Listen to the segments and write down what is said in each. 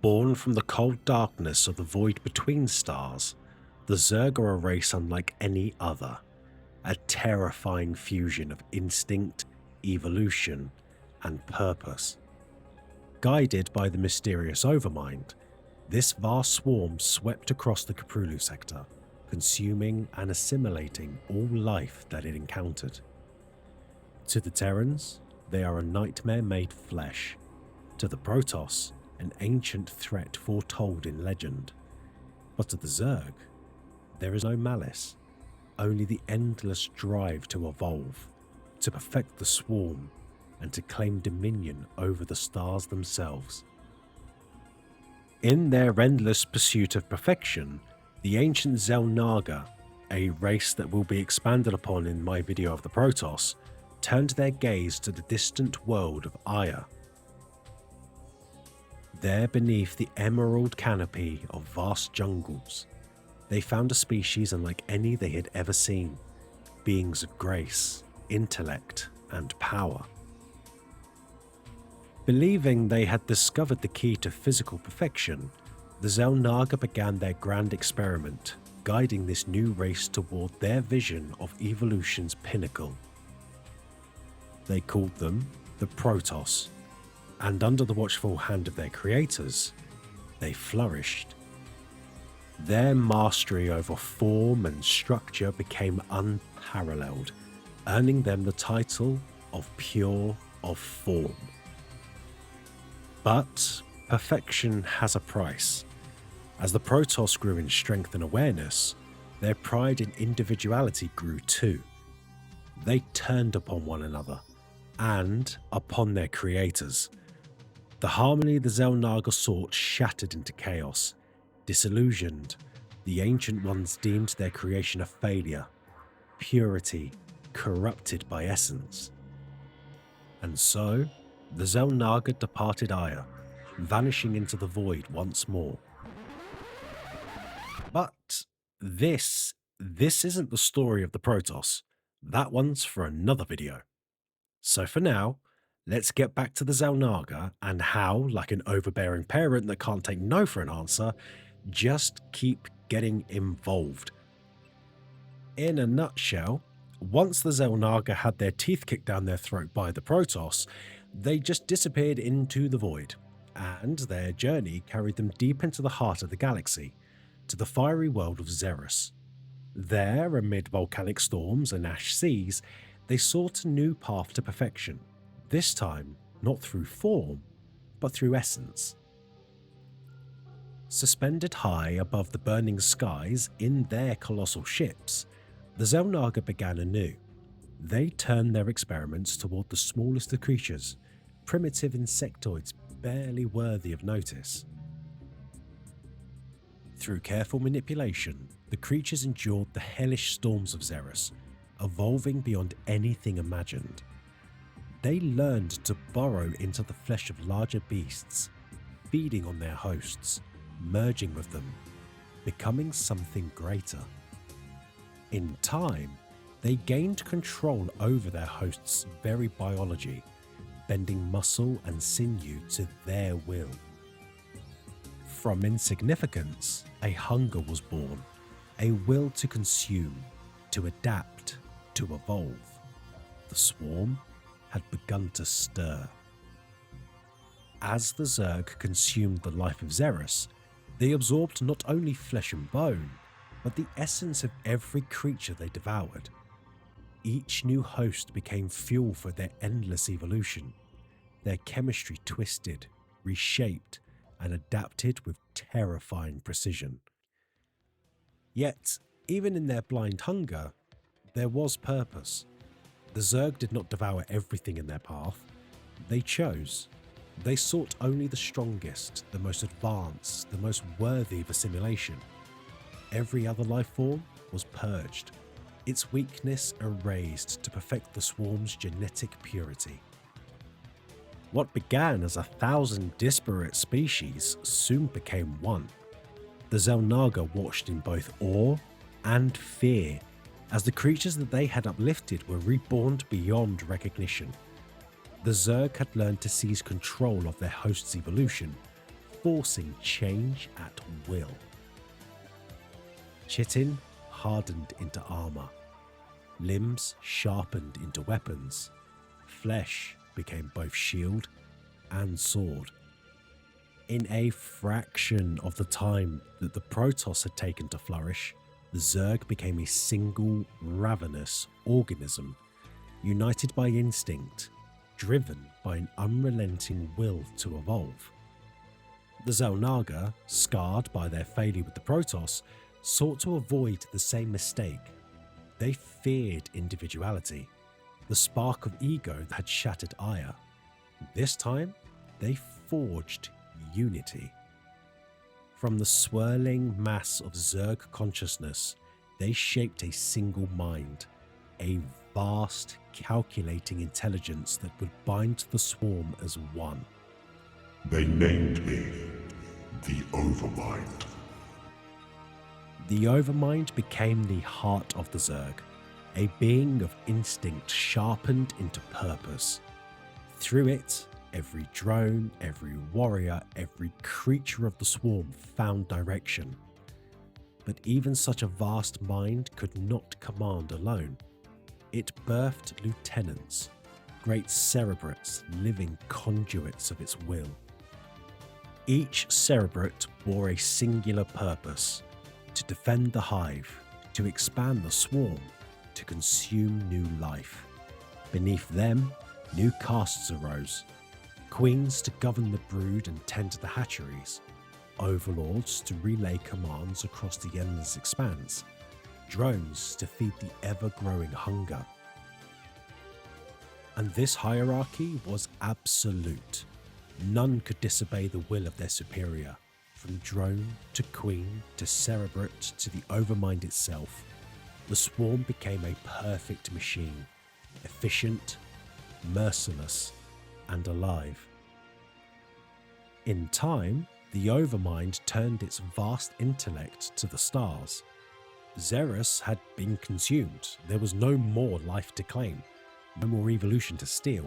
Born from the cold darkness of the void between stars, the Zerg are a race unlike any other, a terrifying fusion of instinct, evolution, and purpose. Guided by the mysterious Overmind, this vast swarm swept across the Caprulu sector, consuming and assimilating all life that it encountered. To the Terrans, they are a nightmare made flesh. To the Protoss, an ancient threat foretold in legend. But to the Zerg, there is no malice, only the endless drive to evolve, to perfect the swarm, and to claim dominion over the stars themselves. In their endless pursuit of perfection, the ancient Xel'Naga, a race that will be expanded upon in my video of the Protoss, turned their gaze to the distant world of Aya. There beneath the emerald canopy of vast jungles, they found a species unlike any they had ever seen, beings of grace, intellect, and power. Believing they had discovered the key to physical perfection, the Xel'Naga began their grand experiment, guiding this new race toward their vision of evolution's pinnacle. They called them the Protoss, and under the watchful hand of their creators, they flourished. Their mastery over form and structure became unparalleled, earning them the title of Pure of Form. But perfection has a price. As the Protoss grew in strength and awareness, their pride in individuality grew too. They turned upon one another, and upon their creators. The harmony the Xel'Naga sought shattered into chaos. Disillusioned, the Ancient Ones deemed their creation a failure, purity corrupted by essence. And so, the Xel'Naga departed Aya, vanishing into the void once more. But this isn't the story of the Protoss. That one's for another video. So for now, let's get back to the Xel'Naga and how, like an overbearing parent that can't take no for an answer, just keep getting involved. In a nutshell, once the Xel'Naga had their teeth kicked down their throat by the Protoss, they just disappeared into the void, and their journey carried them deep into the heart of the galaxy, to the fiery world of Xeris. There, amid volcanic storms and ash seas, they sought a new path to perfection, this time not through form, but through essence. Suspended high above the burning skies in their colossal ships, the Xel'Naga began anew. They turned their experiments toward the smallest of creatures, primitive insectoids barely worthy of notice. Through careful manipulation, the creatures endured the hellish storms of Xeris, evolving beyond anything imagined. They learned to burrow into the flesh of larger beasts, feeding on their hosts, merging with them, becoming something greater. In time, they gained control over their hosts' very biology, bending muscle and sinew to their will. From insignificance, a hunger was born, a will to consume, to adapt, to evolve. The swarm had begun to stir. As the Zerg consumed the life of Xeris, they absorbed not only flesh and bone, but the essence of every creature they devoured. Each new host became fuel for their endless evolution. Their chemistry twisted, reshaped, and adapted with terrifying precision. Yet, even in their blind hunger, there was purpose. The Zerg did not devour everything in their path. They chose. They sought only the strongest, the most advanced, the most worthy of assimilation. Every other life form was purged, its weakness erased to perfect the swarm's genetic purity. What began as 1,000 disparate species soon became one. The Xel'Naga watched in both awe and fear as the creatures that they had uplifted were reborn beyond recognition. The Zerg had learned to seize control of their host's evolution, forcing change at will. Chitin hardened into armor, limbs sharpened into weapons, flesh became both shield and sword. In a fraction of the time that the Protoss had taken to flourish, the Zerg became a single, ravenous organism, united by instinct, driven by an unrelenting will to evolve. The Xel'Naga, scarred by their failure with the Protoss, sought to avoid the same mistake. They feared individuality, the spark of ego that had shattered Aya. This time, they forged unity. From the swirling mass of Zerg consciousness, they shaped a single mind, a vast, calculating intelligence that would bind the swarm as one. They named me the Overmind. The Overmind became the heart of the Zerg, a being of instinct sharpened into purpose. Through it, every drone, every warrior, every creature of the swarm found direction. But even such a vast mind could not command alone. It birthed lieutenants, great cerebrates, living conduits of its will. Each cerebrate bore a singular purpose: to defend the hive, to expand the swarm, to consume new life. Beneath them, new castes arose: queens to govern the brood and tend to the hatcheries, overlords to relay commands across the endless expanse, drones to feed the ever-growing hunger. And this hierarchy was absolute. None could disobey the will of their superior. From drone to queen to cerebrate to the Overmind itself, the swarm became a perfect machine, efficient, merciless, and alive. In time, the Overmind turned its vast intellect to the stars. Xeris had been consumed. There was no more life to claim, no more evolution to steal.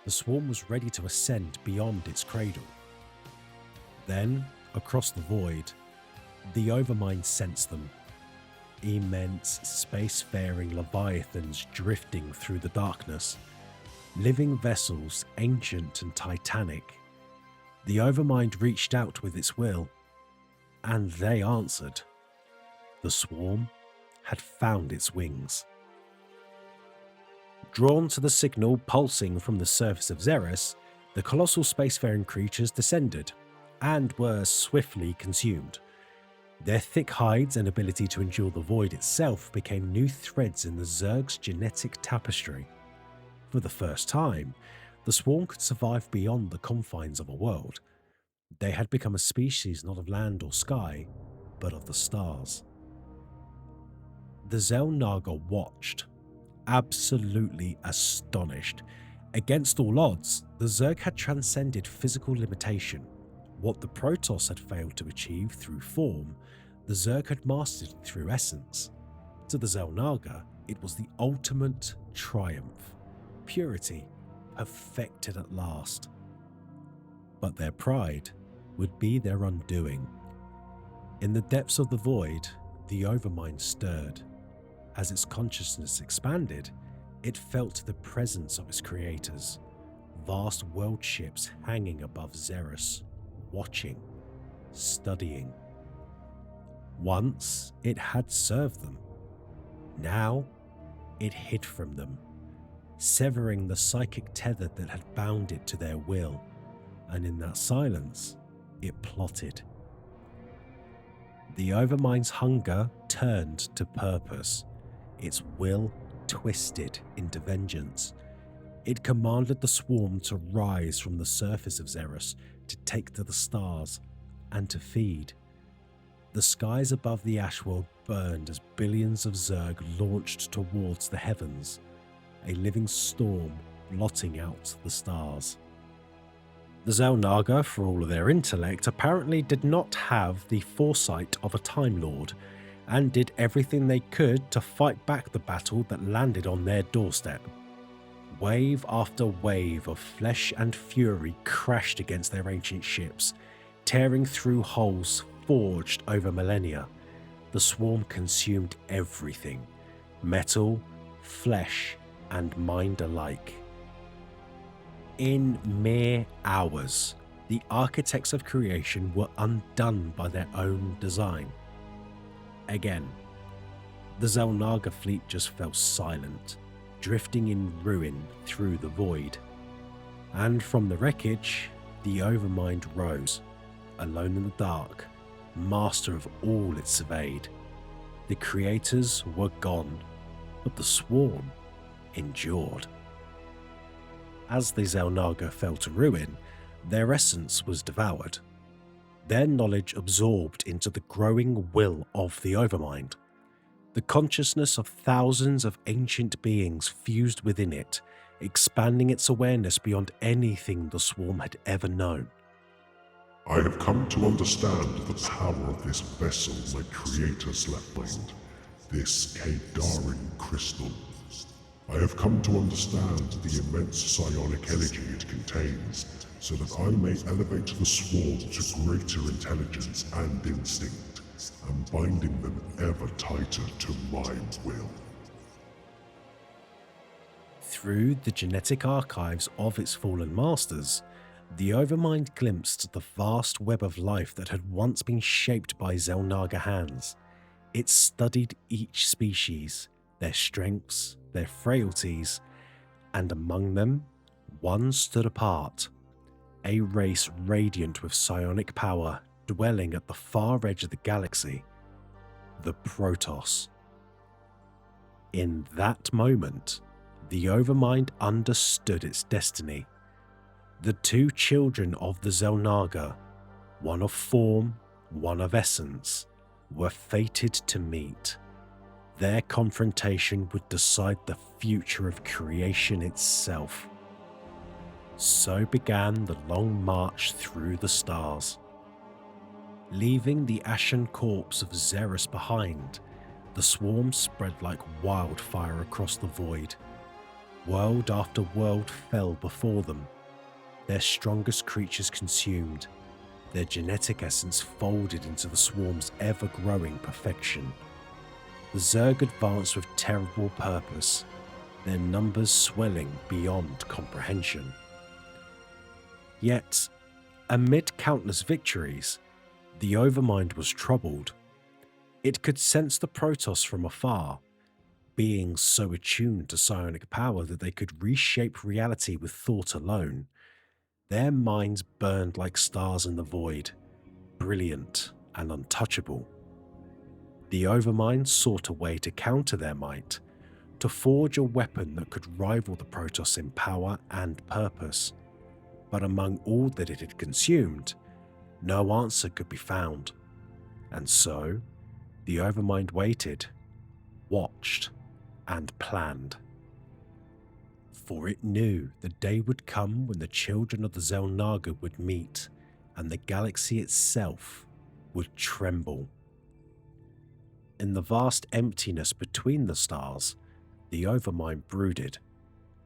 The swarm was ready to ascend beyond its cradle. Then, across the void, the Overmind sensed them. Immense, spacefaring leviathans drifting through the darkness. Living vessels, ancient and titanic. The Overmind reached out with its will, and they answered. The swarm had found its wings. Drawn to the signal pulsing from the surface of Xeris, the colossal spacefaring creatures descended, and were swiftly consumed. Their thick hides and ability to endure the void itself became new threads in the Zerg's genetic tapestry. For the first time, the swarm could survive beyond the confines of a world. They had become a species not of land or sky, but of the stars. The Xel'Naga watched, absolutely astonished. Against all odds, the Zerg had transcended physical limitation. What the Protoss had failed to achieve through form, the Zerg had mastered through essence. To the Xel'Naga, it was the ultimate triumph. Purity, perfected at last. But their pride would be their undoing. In the depths of the void, the Overmind stirred. As its consciousness expanded, it felt the presence of its creators, vast world ships hanging above Xeris, watching, studying. Once it had served them. Now it hid from them, severing the psychic tether that had bound it to their will, and in that silence, it plotted. The Overmind's hunger turned to purpose, its will twisted into vengeance. It commanded the swarm to rise from the surface of Xeris, to take to the stars, and to feed. The skies above the Ashworld burned as billions of Zerg launched towards the heavens, a living storm blotting out the stars. The Xel'Naga, for all of their intellect, apparently did not have the foresight of a Time Lord, and did everything they could to fight back the battle that landed on their doorstep. Wave after wave of flesh and fury crashed against their ancient ships, Tearing through holes forged over millennia, the swarm consumed everything, metal, flesh, and mind alike. In mere hours, the architects of creation were undone by their own design. Again, the Xel'Naga fleet just fell silent, drifting in ruin through the void. And from the wreckage, the Overmind rose, alone in the dark, master of all it surveyed. The creators were gone, but the swarm endured. As the Xel'Naga fell to ruin, their essence was devoured, their knowledge absorbed into the growing will of the Overmind. The consciousness of thousands of ancient beings fused within it, expanding its awareness beyond anything the swarm had ever known. I have come to understand the power of this vessel my creators left behind, this Kadarin crystal. I have come to understand the immense psionic energy it contains, so that I may elevate the swarm to greater intelligence and instinct, and binding them ever tighter to my will. Through the genetic archives of its fallen masters, the Overmind glimpsed the vast web of life that had once been shaped by Xel'Naga hands. It studied each species, their strengths, their frailties, and among them, one stood apart. A race radiant with psionic power, dwelling at the far edge of the galaxy, the Protoss. In that moment, the Overmind understood its destiny. The two children of the Xel'Naga, one of form, one of essence, were fated to meet. Their confrontation would decide the future of creation itself. So began the long march through the stars. Leaving the ashen corpse of Xerus behind, the swarm spread like wildfire across the void. World after world fell before them, their strongest creatures consumed, their genetic essence folded into the swarm's ever-growing perfection. The Zerg advanced with terrible purpose, their numbers swelling beyond comprehension. Yet, amid countless victories, the Overmind was troubled. It could sense the Protoss from afar, beings so attuned to psionic power that they could reshape reality with thought alone. Their minds burned like stars in the void, brilliant and untouchable. The Overmind sought a way to counter their might, to forge a weapon that could rival the Protoss in power and purpose. But among all that it had consumed, no answer could be found. And so, the Overmind waited, watched, and planned. For it knew the day would come when the children of the Xel'Naga would meet, and the galaxy itself would tremble. In the vast emptiness between the stars, the Overmind brooded.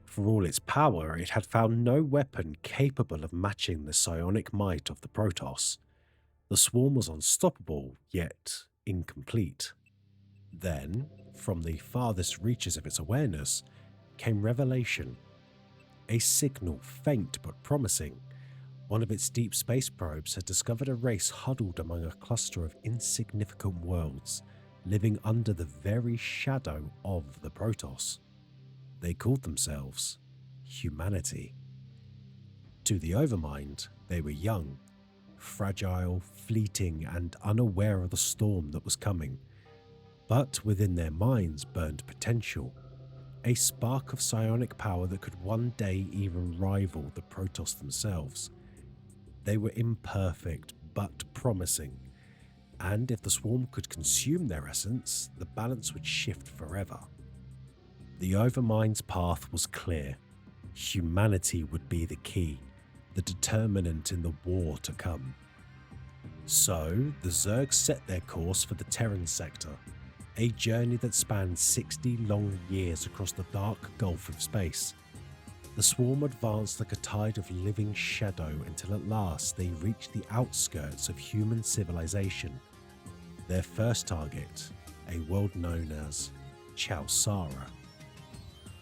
For all its power, it had found no weapon capable of matching the psionic might of the Protoss. The swarm was unstoppable, yet incomplete. Then, from the farthest reaches of its awareness, came revelation. A signal, faint but promising. One of its deep space probes had discovered a race huddled among a cluster of insignificant worlds, living under the very shadow of the Protoss. They called themselves humanity. To the Overmind, they were young, fragile, fleeting, and unaware of the storm that was coming. But within their minds burned potential, a spark of psionic power that could one day even rival the Protoss themselves. They were imperfect, but promising, and if the swarm could consume their essence, the balance would shift forever. The Overmind's path was clear. Humanity would be the key, the determinant in the war to come. So, the Zerg set their course for the Terran sector, a journey that spanned 60 long years across the dark gulf of space. The swarm advanced like a tide of living shadow until at last they reached the outskirts of human civilization. Their first target, a world known as Chowsara.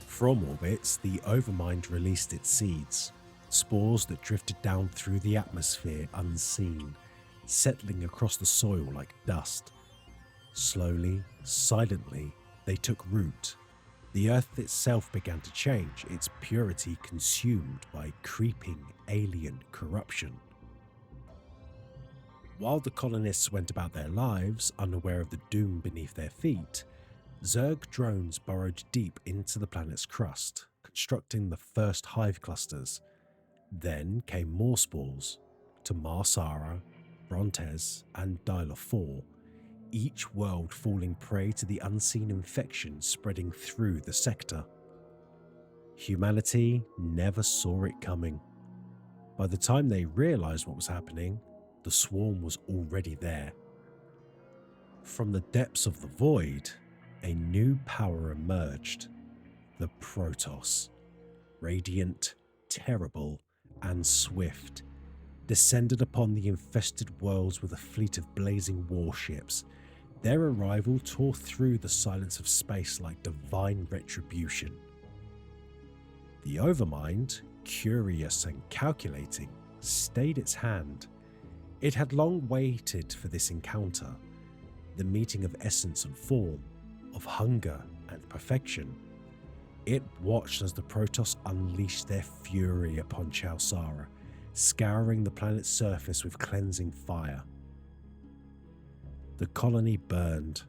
From orbits, the Overmind released its seeds, spores that drifted down through the atmosphere unseen, settling across the soil like dust. Slowly, silently, they took root. The earth itself began to change, its purity consumed by creeping alien corruption. While the colonists went about their lives, unaware of the doom beneath their feet, Zerg drones burrowed deep into the planet's crust, constructing the first hive clusters. Then came more spores, to Marsara, Brontes, and Dyla 4, each world falling prey to the unseen infection spreading through the sector. Humanity never saw it coming. By the time they realized what was happening, the swarm was already there. From the depths of the void, a new power emerged, the Protoss. Radiant, terrible, and swift, descended upon the infested worlds with a fleet of blazing warships. Their arrival tore through the silence of space like divine retribution. The Overmind, curious and calculating, stayed its hand. It had long waited for this encounter, the meeting of essence and form, of hunger and perfection. It watched as the Protoss unleashed their fury upon Chowsara, scouring the planet's surface with cleansing fire. The colony burned,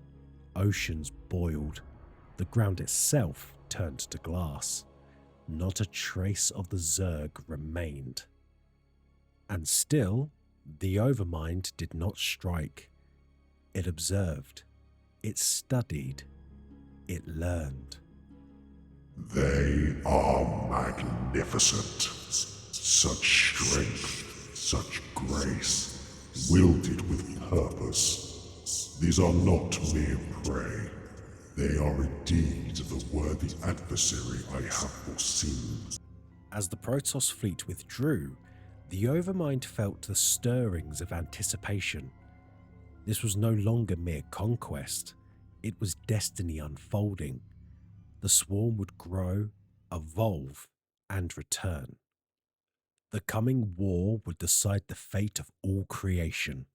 oceans boiled, the ground itself turned to glass. Not a trace of the Zerg remained. And still, the Overmind did not strike. It observed, it studied, it learned. They are magnificent. Such strength, such grace, wielded with purpose. These are not mere prey. They are indeed the worthy adversary I have foreseen. As the Protoss fleet withdrew, the Overmind felt the stirrings of anticipation. This was no longer mere conquest, it was destiny unfolding. The swarm would grow, evolve, and return. The coming war would decide the fate of all creation,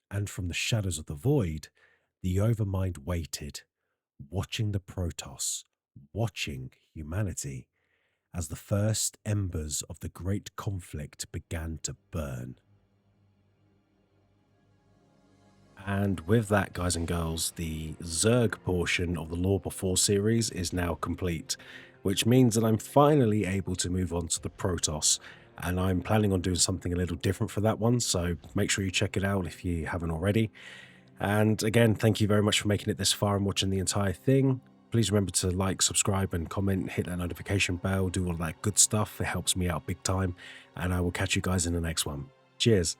and from the shadows of the void, the Overmind waited, watching the Protoss, watching humanity, as the first embers of the great conflict began to burn. And with that, guys and girls, the Zerg portion of the Lore Before series is now complete, which means that I'm finally able to move on to the Protoss, and I'm planning on doing something a little different for that one, so make sure you check it out if you haven't already. And again, thank you very much for making it this far and watching the entire thing. Please remember to like, subscribe and comment, hit that notification bell, do all that good stuff. It helps me out big time, and I will catch you guys in the next one. Cheers.